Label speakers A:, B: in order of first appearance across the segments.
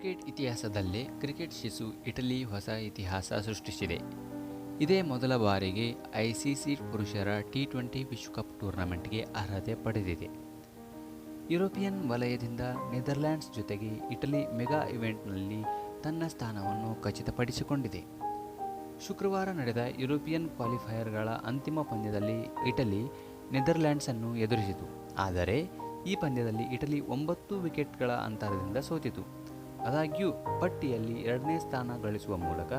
A: Cricket ಇತಿಹಾಸದಲ್ಲೇ cricket ಶಿಶು Italy ಹೊಸ ಇತಿಹಾಸ ಸೃಷ್ಟಿಸಿದೆ. ಇದೇ ಮೊದಲ ಬಾರಿಗೆ ಐಸಿಸಿ ಪುರುಷರ ಟಿ20 ವಿಶ್ವಕಪ್ ಟೂರ್ನಮೆಂಟ್ಗೆ ಅರ್ಹತೆ ಪಡೆದಿದೆ. ಯುರೋಪಿಯನ್ ವಲಯದಿಂದ ನೆದರ್ಲ್ಯಾಂಡ್ಸ್ ಜೊತೆಗೆ ಇಟಲಿ ಮೆಗಾ ಇವೆಂಟ್ನಲ್ಲಿ ತನ್ನ ಸ್ಥಾನವನ್ನು ಖಚಿತಪಡಿಸಿಕೊಂಡಿದೆ. ಶುಕ್ರವಾರ ನಡೆದ ಯುರೋಪಿಯನ್ ಕ್ವಾಲಿಫೈಯರ್ಗಳ ಅಂತಿಮ ಪಂದ್ಯದಲ್ಲಿ ಇಟಲಿ ನೆದರ್ಲ್ಯಾಂಡ್ಸನ್ನು ಎದುರಿಸಿತು. ಆದರೆ ಈ ಪಂದ್ಯದಲ್ಲಿ ಇಟಲಿ 9 ವಿಕೆಟ್ಗಳ ಅಂತರದಿಂದ ಸೋತಿತು. ಆದಾಗ್ಯೂ ಪಟ್ಟಿಯಲ್ಲಿ 2ನೇ ಸ್ಥಾನ ಗಳಿಸುವ ಮೂಲಕ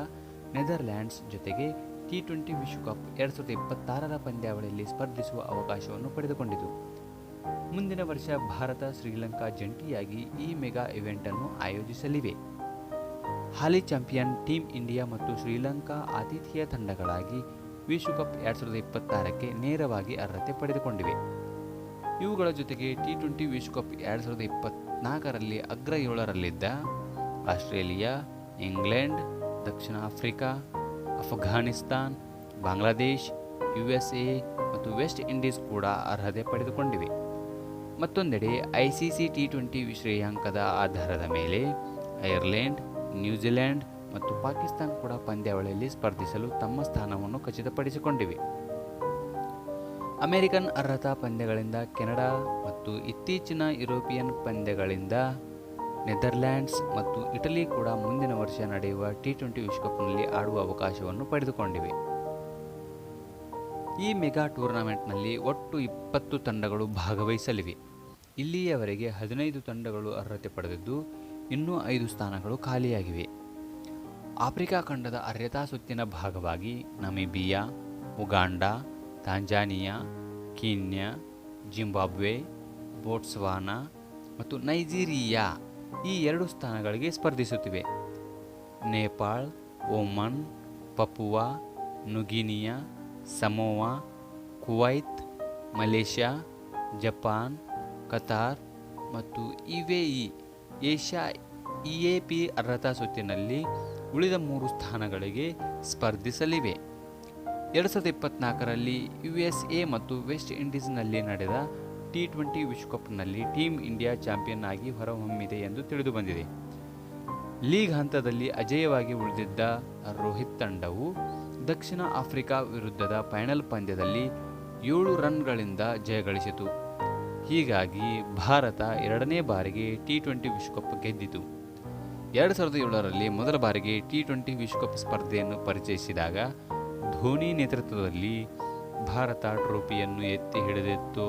A: ನೆದರ್ಲ್ಯಾಂಡ್ಸ್ ಜೊತೆಗೆ ಟಿ20 ವಿಶ್ವಕಪ್ 2026ರ ಪಂದ್ಯಾವಳಿಯಲ್ಲಿ ಸ್ಪರ್ಧಿಸುವ ಅವಕಾಶವನ್ನು ಪಡೆದುಕೊಂಡಿತು. ಮುಂದಿನ ವರ್ಷ ಭಾರತ ಶ್ರೀಲಂಕಾ ಜಂಟಿಯಾಗಿ ಈ ಮೆಗಾ ಇವೆಂಟ್ ಅನ್ನು ಆಯೋಜಿಸಲಿವೆ. ಹಾಲಿ ಚಾಂಪಿಯನ್ ಟೀಮ್ ಇಂಡಿಯಾ ಮತ್ತು ಶ್ರೀಲಂಕಾ ಆತಿಥೇಯ ತಂಡಗಳಾಗಿ ವಿಶ್ವಕಪ್ 2026ಕ್ಕೆ ನೇರವಾಗಿ ಅರ್ಹತೆ ಪಡೆದುಕೊಂಡಿವೆ. ಇವುಗಳ ಜೊತೆಗೆ ಟಿ20 ವಿಶ್ವಕಪ್ 2024ರಲ್ಲಿ ಅಗ್ರ 7ರಲ್ಲಿದ್ದ ಆಸ್ಟ್ರೇಲಿಯಾ, ಇಂಗ್ಲೆಂಡ್, ದಕ್ಷಿಣ ಆಫ್ರಿಕಾ, ಅಫ್ಘಾನಿಸ್ತಾನ್, ಬಾಂಗ್ಲಾದೇಶ್, ಯುಎಸ್ಎ ಮತ್ತು ವೆಸ್ಟ್ ಇಂಡೀಸ್ ಕೂಡ ಅರ್ಹತೆ ಪಡೆದುಕೊಂಡಿವೆ. ಮತ್ತೊಂದೆಡೆ ಐಸಿಸಿ ಟಿ20 ಶ್ರೇಯಾಂಕದ ಆಧಾರದ ಮೇಲೆ ಐರ್ಲೆಂಡ್, ನ್ಯೂಜಿಲೆಂಡ್ ಮತ್ತು ಪಾಕಿಸ್ತಾನ ಕೂಡ ಪಂದ್ಯಾವಳಿಯಲ್ಲಿ ಸ್ಪರ್ಧಿಸಲು ತಮ್ಮ ಸ್ಥಾನವನ್ನು ಖಚಿತಪಡಿಸಿಕೊಂಡಿವೆ. ಅಮೆರಿಕನ್ ಅರ್ಹತಾ ಪಂದ್ಯಗಳಿಂದ ಕೆನಡಾ ಮತ್ತು ಇತ್ತೀಚಿನ ಯುರೋಪಿಯನ್ ಪಂದ್ಯಗಳಿಂದ ನೆದರ್ಲ್ಯಾಂಡ್ಸ್ ಮತ್ತು ಇಟಲಿ ಕೂಡ ಮುಂದಿನ ವರ್ಷ ನಡೆಯುವ ಟಿ20 ವಿಶ್ವಕಪ್ನಲ್ಲಿ ಆಡುವ ಅವಕಾಶವನ್ನು ಪಡೆದುಕೊಂಡಿವೆ. ಈ ಮೆಗಾ ಟೂರ್ನಮೆಂಟ್ನಲ್ಲಿ ಒಟ್ಟು 20 ತಂಡಗಳು ಭಾಗವಹಿಸಲಿವೆ. ಇಲ್ಲಿಯವರೆಗೆ 15 ತಂಡಗಳು ಅರ್ಹತೆ ಪಡೆದಿದ್ದು ಇನ್ನೂ 5 ಸ್ಥಾನಗಳು ಖಾಲಿಯಾಗಿವೆ. ಆಫ್ರಿಕಾ ಖಂಡದ ಅರ್ಹತಾ ಸುತ್ತಿನ ಭಾಗವಾಗಿ Namibia, Uganda, Tanzania, Kenya, Zimbabwe, Botswana ಮತ್ತು ನೈಜೀರಿಯಾ ಈ 2 ಸ್ಥಾನಗಳಿಗೆ ಸ್ಪರ್ಧಿಸುತ್ತಿವೆ. Nepal, Oman, Papua New Guinea, Samoa, Kuwait, Malaysia, Japan, Qatar ಮತ್ತು ಯುಎಇ ಏಷ್ಯಾ ಇಎಪಿ ಅರ್ಹತಾ ಸುತ್ತಿನಲ್ಲಿ ಉಳಿದ 3 ಸ್ಥಾನಗಳಿಗೆ ಸ್ಪರ್ಧಿಸಲಿವೆ. 2024ರಲ್ಲಿ ಯುಎಸ್ಎ ಮತ್ತು ವೆಸ್ಟ್ ಇಂಡೀಸ್ನಲ್ಲಿ ನಡೆದ ಟಿ20 ವಿಶ್ವಕಪ್ನಲ್ಲಿ ಟೀಮ್ ಇಂಡಿಯಾ ಚಾಂಪಿಯನ್ ಆಗಿ ಹೊರಹೊಮ್ಮಿದೆ ಎಂದು ತಿಳಿದುಬಂದಿದೆ. ಲೀಗ್ ಹಂತದಲ್ಲಿ ಅಜೇಯವಾಗಿ ಉಳಿದಿದ್ದ ರೋಹಿತ್ ತಂಡವು ದಕ್ಷಿಣ ಆಫ್ರಿಕಾ ವಿರುದ್ಧದ ಫೈನಲ್ ಪಂದ್ಯದಲ್ಲಿ 7 ರನ್ಗಳಿಂದ ಜಯಗಳಿಸಿತು. ಹೀಗಾಗಿ ಭಾರತ 2ನೇ ಬಾರಿಗೆ ಟಿ20 ವಿಶ್ವಕಪ್ ಗೆದ್ದಿತು. 2007ರಲ್ಲಿ ಮೊದಲ ಬಾರಿಗೆ ಟಿ20 ವಿಶ್ವಕಪ್ ಸ್ಪರ್ಧೆಯನ್ನು ಪರಿಚಯಿಸಿದಾಗ ಧೋನಿ ನೇತೃತ್ವದಲ್ಲಿ ಭಾರತ ಟ್ರೋಫಿಯನ್ನು ಎತ್ತಿ ಹಿಡಿದಿತ್ತು.